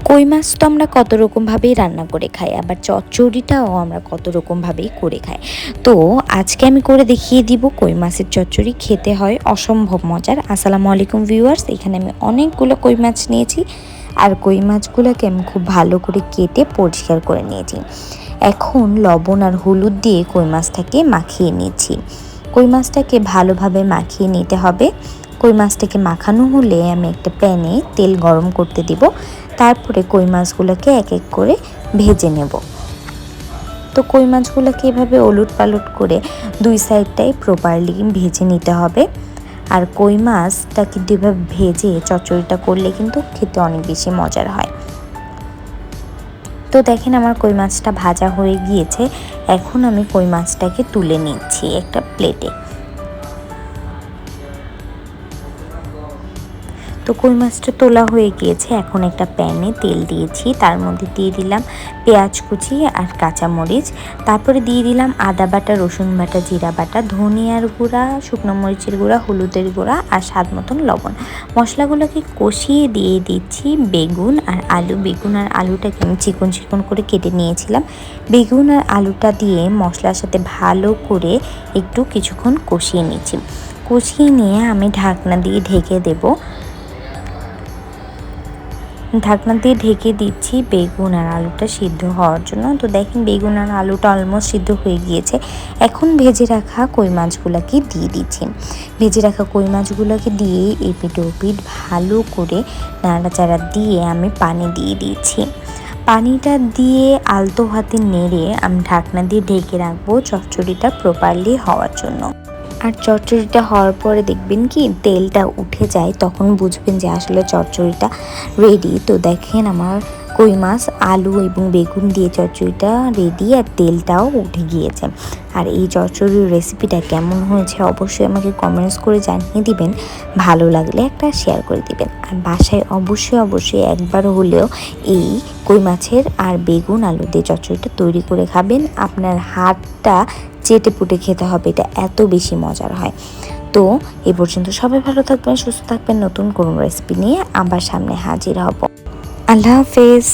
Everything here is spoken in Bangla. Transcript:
কই মাছ তো আমরা কত রকমভাবেই রান্না করে খাই, আবার চচ্চড়িটাও আমরা কত রকমভাবেই করে খাই। তো আজকে আমি করে দেখিয়ে দিব কই মাছের চচ্চড়ি। খেতে হয় অসম্ভব মজার। আসসালামু আলাইকুম ভিউয়ার্স, এখানে আমি অনেকগুলো কই মাছ নিয়েছি, আর কই মাছগুলোকে আমি খুব ভালো করে কেটে পরিষ্কার করে নিয়েছি। এখন লবণ আর হলুদ দিয়ে কই মাছটাকে মাখিয়ে নিয়েছি। কই মাছটাকে ভালোভাবে মাখিয়ে নিতে হবে। কই মাছটাকে মাখানো হলে আমি একটা প্যানে তেল গরম করতে দিব, তারপরে কই মাছগুলোকে এক এক করে ভেজে নেব। তো কই মাছগুলোকে এভাবে ওলট পালট করে দুই সাইডটাই প্রপারলি ভেজে নিতে হবে। আর কই মাছটা কিন্তু এভাবে ভেজে চচ্চড়িটা করলে কিন্তু খেতে অনেক বেশি মজার হয়। তো দেখেন আমার কই মাছটা ভাজা হয়ে গিয়েছে। এখন আমি কই মাছটাকে তুলে নিচ্ছি একটা প্লেটে। তো কই মাছটা তোলা হয়ে গিয়েছে। এখন একটা প্যানে তেল দিয়েছি, তার মধ্যে দিয়ে দিলাম পেঁয়াজ কুচি আর কাঁচামরিচ, তারপরে দিয়ে দিলাম আদা বাটা, রসুন বাটা, জিরা বাটা, ধনিয়ার গুঁড়া, শুকনো মরিচের গুঁড়া, হলুদের গুঁড়া আর স্বাদ মতন লবণ। মশলাগুলোকে কষিয়ে দিয়ে দিচ্ছি বেগুন আর আলু। বেগুন আর আলুটাকে আমি চিকন চিকন করে কেটে নিয়েছিলাম। বেগুন আর আলুটা দিয়ে মশলার সাথে ভালো করে একটু কিছুক্ষণ কষিয়ে নিচ্ছি। কষিয়ে নিয়ে আমি ঢাকনা দিয়ে ঢেকে দেবো। ঢাকনা দিয়ে ঢেকে দিচ্ছি বেগুন আর আলুটা সিদ্ধ হওয়ার জন্য। তো দেখেন বেগুন আর আলুটা অলমোস্ট সিদ্ধ হয়ে গিয়েছে। এখন ভেজে রাখা কই মাছগুলোকে দিয়ে দিচ্ছি। ভেজে রাখা কই মাছগুলোকে দিয়ে এপিট ওপিট ভালো করে নাড়াচাড়া দিয়ে আমি পানি দিয়ে দিচ্ছি। পানিটা দিয়ে আলতো হাতে নেড়ে আমি ঢাকনা দিয়ে ঢেকে রাখবো চচ্চড়িটা প্রপারলি হওয়ার জন্য। আর চচ্চড়িটা হওয়ার পরে দেখবেন কি তেলটা উঠে যায়, তখন বুঝবেন যে আসলে চচ্চড়িটা রেডি। তো দেখেন আমার কই মাছ, আলু এবং বেগুন দিয়ে চচ্চড়িটা রেডি, আর তেলটাও উঠে গিয়েছে। আর এই চচ্চড়ির রেসিপিটা কেমন হয়েছে অবশ্যই আমাকে কমেন্টস করে জানিয়ে দিবেন। ভালো লাগলে একটা শেয়ার করে দিবেন। আর বাসায় অবশ্যই একবার হলেও এই কই মাছের আর বেগুন আলু দিয়ে চচ্চড়িটা তৈরি করে খাবেন। আপনার হাতটা চেটে পুটে খেতে হবে, এটা এত বেশি মজার হয়। তো এ পর্যন্ত সবাই ভালো থাকবেন, সুস্থ থাকবেন। নতুন কোনো রেসিপি নিয়ে আবার সামনে হাজির হব। আল্লাহ হাফেজ।